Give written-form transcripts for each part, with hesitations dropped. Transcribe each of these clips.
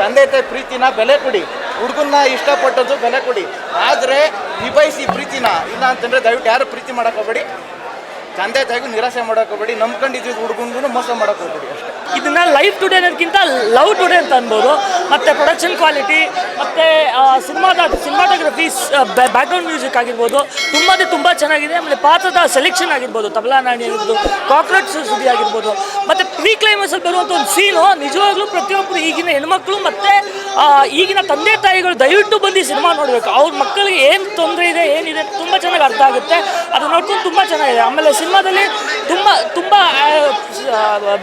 ತಂದೆ ತಾಯಿ ಪ್ರೀತಿನ ಬೆಲೆ ಕೊಡಿ, ಹುಡುಗನ್ನ ಇಷ್ಟಪಟ್ಟದ್ದು ಬೆಲೆ ಕೊಡಿ, ಆದರೆ ನಿಭಾಯಿಸಿ ಪ್ರೀತಿನ. ಇಲ್ಲ ಅಂತಂದರೆ ದಯವಿಟ್ಟು ಯಾರು ಪ್ರೀತಿ ಮಾಡೋಕೆ ಹೋಗಬೇಡಿ, ತಂದೆ ತಾಯಿಗೂ ನಿರಾಸೆ ಮಾಡೋಕೆ ಹೋಗಬೇಡಿ, ನಂಬ್ಕೊಂಡಿದ್ದು ಹುಡುಗನಿಗೂ ಮೋಸ ಮಾಡೋಕೆ ಹೋಗಬೇಡಿ ಅಷ್ಟೇ. ಇದನ್ನು ಲೈವ್ ಟುಡೇ ಅನ್ನೋದಕ್ಕಿಂತ ಲವ್ ಟುಡೇ ಅಂತ ಅನ್ಬೋದು. ಮತ್ತು ಪ್ರೊಡಕ್ಷನ್ ಕ್ವಾಲಿಟಿ ಮತ್ತು ಸಿನಿಮಾಟೋಗ್ರಫಿ, ಬ್ಯಾಕ್ಗ್ರೌಂಡ್ ಮ್ಯೂಸಿಕ್ ಆಗಿರ್ಬೋದು ತುಂಬ ಚೆನ್ನಾಗಿದೆ. ಆಮೇಲೆ ಪಾತ್ರದ ಸೆಲೆಕ್ಷನ್ ಆಗಿರ್ಬೋದು, ತಬಲಾ ನಾಣಿ ಆಗಿರ್ಬೋದು, ಕಾಕ್ರೋಚ್ ಸುದ್ದಿ ಆಗಿರ್ಬೋದು, ಮತ್ತು ಪ್ರೀ ಕ್ಲೈಮ್ಯಾಕ್ಸಲ್ಲಿ ಬರುವಂಥ ಒಂದು ಸೀನು ನಿಜವಾಗ್ಲೂ ಪ್ರತಿಯೊಬ್ಬರು ಈಗಿನ ಹೆಣ್ಮಕ್ಳು ಮತ್ತು ಈಗಿನ ತಂದೆ ತಾಯಿಗಳು ದಯವಿಟ್ಟು ಬಂದು ಸಿನಿಮಾ ನೋಡಬೇಕು. ಅವ್ರ ಮಕ್ಕಳಿಗೆ ಏನು ತೊಂದರೆ ಇದೆ ಏನಿದೆ ತುಂಬ ಚೆನ್ನಾಗಿ ಅರ್ಥ ಆಗುತ್ತೆ. ಅದು ನೋಡ್ಕೊಂಡು ತುಂಬ ಚೆನ್ನಾಗಿದೆ. ಆಮೇಲೆ ಸಿನಿಮಾದಲ್ಲಿ ತುಂಬ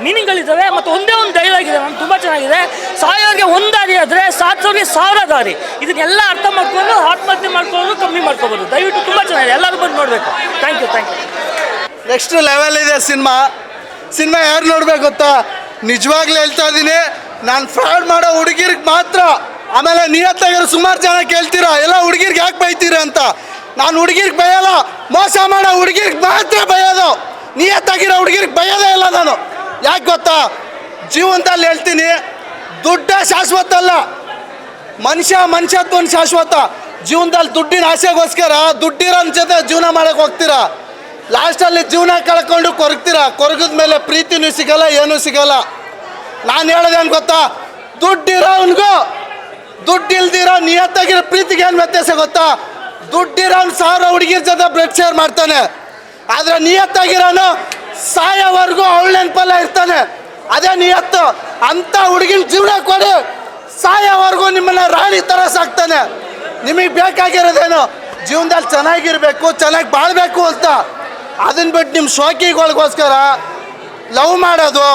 ಮೀನಿಂಗ್ಗಳಿದ್ದಾವೆ ಮತ್ತು ಒಂದೇ ಒಂದು ಡೈಲಾಗ್ ಇದೆ, ನಾನು ತುಂಬ ಚೆನ್ನಾಗಿದೆ. ಸಾಯೋರಿಗೆ ಒಂದು ದಾರಿ ಆದರೆ ಸಾಕೋರಿಗೆ 1000 ದಾರಿ. ಇದನ್ನೆಲ್ಲ ಅರ್ಥ ಮಾಡ್ಕೊಂಡು ಆತ್ಮಹತ್ಯೆ ಮಾಡ್ಕೊಳ್ಳೋದು ಕಮ್ಮಿ ಮಾಡ್ಕೋಬೋದು. ದಯವಿಟ್ಟು ತುಂಬ ಚೆನ್ನಾಗಿದೆ, ಎಲ್ಲರೂ ಬಂದು ನೋಡಬೇಕು. Thank you. ನೆಕ್ಸ್ಟ್ ಲೆವೆಲ್ ಇದೆ ಸಿನಿಮಾ ಯಾರು ನೋಡ್ಬೇಕು ಗೊತ್ತಾ? ನಿಜವಾಗ್ಲೂ ಹೇಳ್ತಾ ಇದ್ದೀನಿ, ನಾನು ಫ್ರಾಡ್ ಮಾಡೋ ಹುಡುಗಿರಿಗೆ ಮಾತ್ರ. ಆಮೇಲೆ ನಿಯತ್ತಾಗಿರೋ ಸುಮಾರು ಜನ ಕೇಳ್ತೀರಾ ಎಲ್ಲ ಹುಡುಗಿರಿಗೆ ಯಾಕೆ ಬೈತೀರ ಅಂತ. ನಾನು ಹುಡುಗಿರಿಗೆ ಬೈಯಲ್ಲ, ಮೋಸ ಮಾಡೋ ಹುಡುಗಿರಿಗೆ ಮಾತ್ರ ಬೈಯೋದು. ನಿಯತ್ತಾಗಿರೋ ಹುಡುಗಿರಿಗೆ ಬೈಯೋದೇ ಇಲ್ಲ ನಾನು. ಯಾಕೆ ಗೊತ್ತಾ? ಜೀವನದಲ್ಲಿ ಹೇಳ್ತೀನಿ, ದುಡ್ಡ ಶಾಶ್ವತ ಅಲ್ಲ, ಮನುಷ್ಯತ್ವ ಶಾಶ್ವತ. ಜೀವನದಲ್ಲಿ ದುಡ್ಡಿನ ಆಸೆಗೋಸ್ಕರ ದುಡ್ಡಿರೋ ಜೊತೆ ಜೀವನ ಮಾಡೋಕೆ ಹೋಗ್ತೀರಾ, ಲಾಸ್ಟಲ್ಲಿ ಜೀವನ ಕಳ್ಕೊಂಡು ಕೊರಗಿದ ಮೇಲೆ ಪ್ರೀತಿನೂ ಸಿಗಲ್ಲ, ಏನೂ ಸಿಗಲ್ಲ. ನಾನು ಹೇಳೋದೇನು ಗೊತ್ತಾ? ದುಡ್ಡಿರೋನ್ಗೂ ದುಡ್ಡಿಲ್ದಿರೋ ನಿಯತ್ತಾಗಿರೋ ಪ್ರೀತಿಗೆ ಏನು ವ್ಯತ್ಯಾಸ ಗೊತ್ತಾ? ದುಡ್ಡಿರೋನು 1000 ಹುಡುಗಿರ ಜೊತೆ ಬ್ಲಡ್ ಶೇರ್ ಮಾಡ್ತಾನೆ, ಆದರೆ ನಿಯತ್ತಾಗಿರೋನು ಸಾಯೋವರೆಗೂ ಅವಳ ನೆನಪಲ್ಲ ಇರ್ತಾನೆ. ಅದೇ ನಿಯತ್ತು. ಅಂಥ ಹುಡುಗಿನ ಜೀವನ ಕೊಡಿ, ಸಾಯೋವರೆಗೂ ನಿಮ್ಮನ್ನು ರಾಣಿ ಥರ ಸಾಕ್ತಾನೆ. ನಿಮಗೆ ಬೇಕಾಗಿರೋದೇನು? ಜೀವನದಲ್ಲಿ ಚೆನ್ನಾಗಿರಬೇಕು, ಚೆನ್ನಾಗಿ ಬಾಳಬೇಕು ಅಂತ. ಅದನ್ನ ಬಿಟ್ಟು ನಿಮ್ಮ ಶೋಕಿಗಳಿಗೋಸ್ಕರ ಲವ್ ಮಾಡೋದು,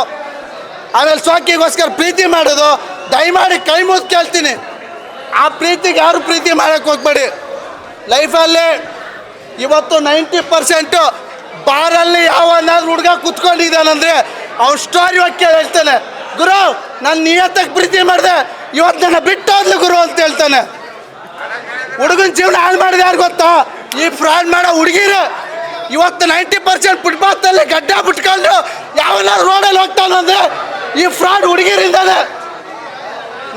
ಆಮೇಲೆ ಶೋಕಿಗೋಸ್ಕರ ಪ್ರೀತಿ ಮಾಡೋದು, ದಯಮಾಡಿ ಕೈ ಮುಗಿದು ಕೇಳ್ತೀನಿ, ಆ ಪ್ರೀತಿಗೆ ಯಾರು ಪ್ರೀತಿ ಮಾಡೋಕ್ಕೆ ಹೋಗ್ಬೇಡಿ. ಲೈಫಲ್ಲಿ ಇವತ್ತು 90% ಬಾರಲ್ಲಿ ಯಾವನಾದ್ರೂ ಹುಡುಗ ಕುತ್ಕೊಂಡಿದ್ದಾನಂದರೆ ಅವ್ನ ಸ್ಟೋರಿ ಹೋಗಿ ಹೇಳ್ತಾನೆ, ಗುರು ನಾನು ನಿಯತ್ತಾಗಿ ಪ್ರೀತಿ ಮಾಡಿದೆ, ಇವತ್ತು ನನ್ನ ಬಿಟ್ಟು ಹೋದ್ಲು ಗುರು ಅಂತ ಹೇಳ್ತಾನೆ. ಹುಡುಗನ ಜೀವನ ಹಾಳು ಮಾಡಿದೆ ಯಾರು ಗೊತ್ತಾ? ಈ ಫ್ರಾಡ್ ಮಾಡೋ ಹುಡುಗಿರು. ಇವತ್ತು 90% ಫುಟ್ಪಾತಲ್ಲಿ ಗಡ್ಡ ಬಿಟ್ಕೊಂಡು ಯಾವನಾದ್ರು ರೋಡಲ್ಲಿ ಹೋಗ್ತಾನಂದ್ರೆ ಈ ಫ್ರಾಡ್ ಹುಡುಗಿರಿಂದಾನೆ.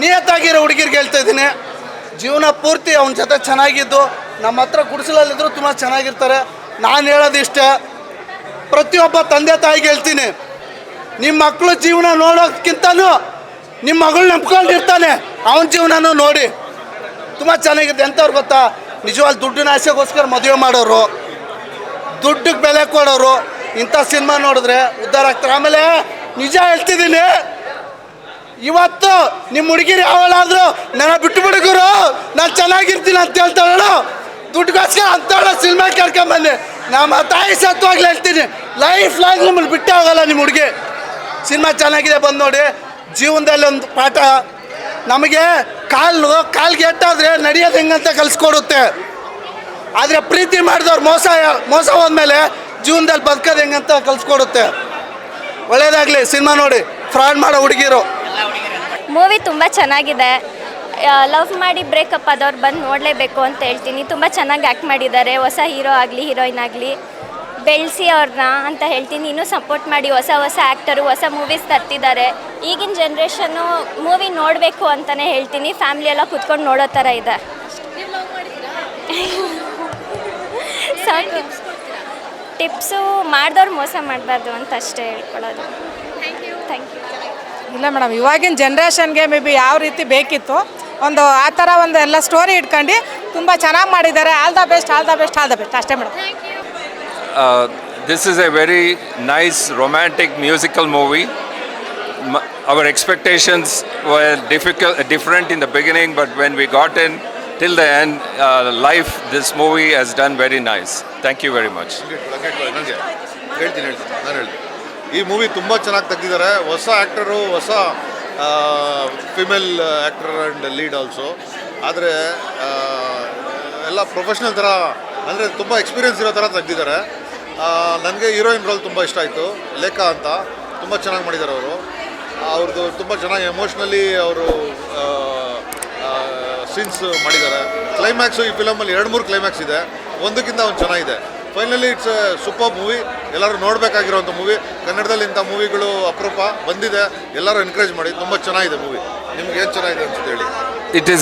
ನಿಯತ್ತಾಗಿರೋ ಹುಡುಗಿರಿಗೆ ಹೇಳ್ತಾ ಇದ್ದೀನಿ, ಜೀವನ ಪೂರ್ತಿ ಅವನ ಜೊತೆ ಚೆನ್ನಾಗಿದ್ದು ನಮ್ಮ ಹತ್ರ ಗುಡಿಸಲಲ್ಲಿದ್ದರೂ ತುಂಬ ಚೆನ್ನಾಗಿರ್ತಾರೆ. ನಾನು ಹೇಳೋದಿಷ್ಟೇ, ಪ್ರತಿಯೊಬ್ಬ ತಂದೆ ತಾಯಿಗೆ ಹೇಳ್ತೀನಿ, ನಿಮ್ಮ ಮಕ್ಕಳು ಜೀವನ ನೋಡೋದಕ್ಕಿಂತನೂ ನಿಮ್ಮ ಮಗಳು ನಂಬ್ಕೊಂಡಿರ್ತಾನೆ, ಅವನ ಜೀವನನೂ ನೋಡಿ. ತುಂಬ ಚೆನ್ನಾಗಿದೆ. ಎಂಥವ್ರು ಗೊತ್ತಾ? ನಿಜವಾಗ್ಲೂ ದುಡ್ಡಿನ ಆಸೆಗೋಸ್ಕರ ಮದುವೆ ಮಾಡೋರು, ದುಡ್ಡಿಗೆ ಬೆಲೆ ಕೊಡೋರು ಇಂಥ ಸಿನಿಮಾ ನೋಡಿದ್ರೆ ಉದ್ಧಾರ ಆಗ್ತಾರೆ. ಆಮೇಲೆ ನಿಜ ಹೇಳ್ತಿದ್ದೀನಿ, ಇವತ್ತು ನಿಮ್ಮ ಹುಡುಗಿರು ಯಾವಳಾದರೂ ನನ್ನ ಬಿಟ್ಟು ಬಿಡುಗರು ನಾನು ಚೆನ್ನಾಗಿರ್ತೀನಿ ಅಂತ ಹೇಳ್ತಾಳೋ, ದುಡ್ಡುಗೋಸ್ಕರ ಅಂತೇಳೋ ಸಿನಿಮಾ ಕೇಳ್ಕೊಂಬನ್ನಿ. ನಮ್ಮ ತಾಯಿ ಸತ್ವಾಗ್ಲೂ ಹೇಳ್ತೀನಿ, ಲೈಫ್ ಲಾಂಗ್ ನಿಮ್ಮನ್ನು ಬಿಟ್ಟೇ ಹೋಗಲ್ಲ ನಿಮ್ಮ ಹುಡುಗಿ. ಸಿನಿಮಾ ಚೆನ್ನಾಗಿದೆ, ಬಂದು ನೋಡಿ. ಜೀವನದಲ್ಲಿ ಒಂದು ಪಾಠ, ನಮಗೆ ಕಾಲ್ಗೆ ಎಟ್ಟಾದರೆ ನಡೆಯೋದು ಹೆಂಗಂತ ಕಲಿಸ್ಕೊಡುತ್ತೆ. ಆದರೆ ಪ್ರೀತಿ ಮಾಡಿದವ್ರು ಮೋಸ ಹೋದ್ಮೇಲೆ ಜೀವನದಲ್ಲಿ ಬದುಕೋದು ಹೆಂಗಂತ ಕಲಿಸ್ಕೊಡುತ್ತೆ. ಒಳ್ಳೇದಾಗಲಿ, ಸಿನಿಮಾ ನೋಡಿ. ಫ್ರಾಡ್ ಮಾಡೋ ಹುಡುಗಿರು. ಮೂವಿ ತುಂಬ ಚೆನ್ನಾಗಿದೆ. ಲವ್ ಮಾಡಿ ಬ್ರೇಕಪ್ ಆದವ್ರು ಬಂದು ನೋಡಲೇಬೇಕು ಅಂತ ಹೇಳ್ತೀನಿ. ತುಂಬ ಚೆನ್ನಾಗಿ ಆ್ಯಕ್ಟ್ ಮಾಡಿದ್ದಾರೆ. ಹೊಸ ಹೀರೋ ಆಗಲಿ ಹೀರೋಯಿನ್ ಆಗಲಿ ಬೆಳೆಸಿ ಅವ್ರನ್ನ ಅಂತ ಹೇಳ್ತೀನಿ. ಇನ್ನೂ ಸಪೋರ್ಟ್ ಮಾಡಿ, ಹೊಸ ಆ್ಯಕ್ಟರು ಹೊಸ ಮೂವೀಸ್ ತರ್ತಿದ್ದಾರೆ. ಈಗಿನ ಜನ್ರೇಷನ್ನು ಮೂವಿ ನೋಡಬೇಕು ಅಂತಲೇ ಹೇಳ್ತೀನಿ. ಫ್ಯಾಮ್ಲಿ ಎಲ್ಲ ಕುತ್ಕೊಂಡು ನೋಡೋ ಥರ ಇದೆ. ಸಾಕು. ಟಿಪ್ಸು ಮಾಡಿದವ್ರು ಮೋಸ ಮಾಡಬಾರ್ದು ಅಂತ ಅಷ್ಟೇ ಹೇಳ್ಕೊಳ್ಳೋದು. Thank you. ಇಲ್ಲ ಮೇಡಮ್, ಇವಾಗಿನ ಜನ್ರೇಷನ್ಗೆ ಮೇ ಬಿ ಯಾವ ರೀತಿ ಬೇಕಿತ್ತು ಒಂದು ಆ ಥರ ಒಂದು ಎಲ್ಲ ಸ್ಟೋರಿ ಇಟ್ಕೊಂಡು ತುಂಬ ಚೆನ್ನಾಗಿ ಮಾಡಿದ್ದಾರೆ. ಆಲ್ ದ ಬೆಸ್ಟ್ ಅಷ್ಟೇ madam. This is a very nice romantic musical movie. Our expectations were different in the beginning, but when we got in till the end, this movie has done very nice. Thank you very much. ಹೇಳ್ತೀನಿ ಈ movie ತುಂಬ ಚೆನ್ನಾಗಿ ತೆಗೆದಿದ್ದಾರೆ. ಹೊಸ actor, ಹೊಸ female actor and lead also. ಆದರೆ ಎಲ್ಲ professional ಥರ, ಅಂದರೆ ತುಂಬ ಎಕ್ಸ್ಪೀರಿಯನ್ಸ್ ಇರೋ ಥರ ತೆಗೆದಿದ್ದಾರೆ. ನನಗೆ ಹೀರೋಯಿನ್ ರೋಲ್ ತುಂಬ ಇಷ್ಟ ಆಯಿತು. ಲೇಖಾ ಅಂತ ತುಂಬ ಚೆನ್ನಾಗಿ ಮಾಡಿದ್ದಾರೆ ಅವರು. ಅವ್ರದ್ದು ತುಂಬ ಚೆನ್ನಾಗಿ ಎಮೋಷ್ನಲಿ ಅವರು ಸೀನ್ಸ್ ಮಾಡಿದ್ದಾರೆ. ಕ್ಲೈಮ್ಯಾಕ್ಸು ಈ ಫಿಲಮಲ್ಲಿ 2-3 ಕ್ಲೈಮ್ಯಾಕ್ಸ್ ಇದೆ, ಒಂದಕ್ಕಿಂತ ಒಂದು ಚೆನ್ನಾಗಿದೆ. Finally it's A super movie. ಎಲ್ಲರೂ ನೋಡಬೇಕಾಗಿರೋಂಥ ಮೂವಿ. ಕನ್ನಡದಲ್ಲಿ ಇಂಥ ಮೂವಿಗಳು ಅಪರೂಪ ಬಂದಿದೆ. ಎಲ್ಲರೂ ಎನ್ಕರೇಜ್ ಮಾಡಿ. ತುಂಬ ಚೆನ್ನಾಗಿದೆ ಮೂವಿ. ನಿಮ್ಗೆ ಏನು ಚೆನ್ನಾಗಿದೆ ಅಂತ ಹೇಳಿ. It is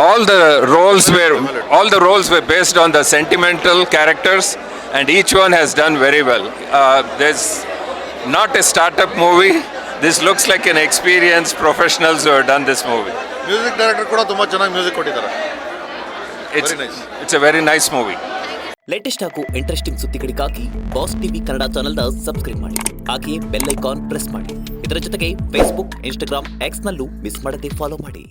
all the roles were based on the sentimental characters, and each one has done very well. There's not a startup movie. This looks like an experienced professionals who have done this movie. Music director ಕೂಡ ತುಂಬ ಚೆನ್ನಾಗಿ music ಕೊಟ್ಟಿದ್ದಾರೆ. It's Very nice. It's a very nice movie. Latest ಹಾಗೂ interesting ಸುದ್ದಿಗಳಿಗಾಗಿ boss TV Kannada ಚಾನೆಲ್ನ subscribe ಮಾಡಿ. ಹಾಗೆಯೇ bell icon press ಮಾಡಿ. ಇದರ ಜೊತೆಗೆ ಫೇಸ್ಬುಕ್, ಇನ್ಸ್ಟಾಗ್ರಾಮ್, ಎಕ್ಸ್ನಲ್ಲೂ ಮಿಸ್ ಮಾಡದೆ ಫಾಲೋ ಮಾಡಿ.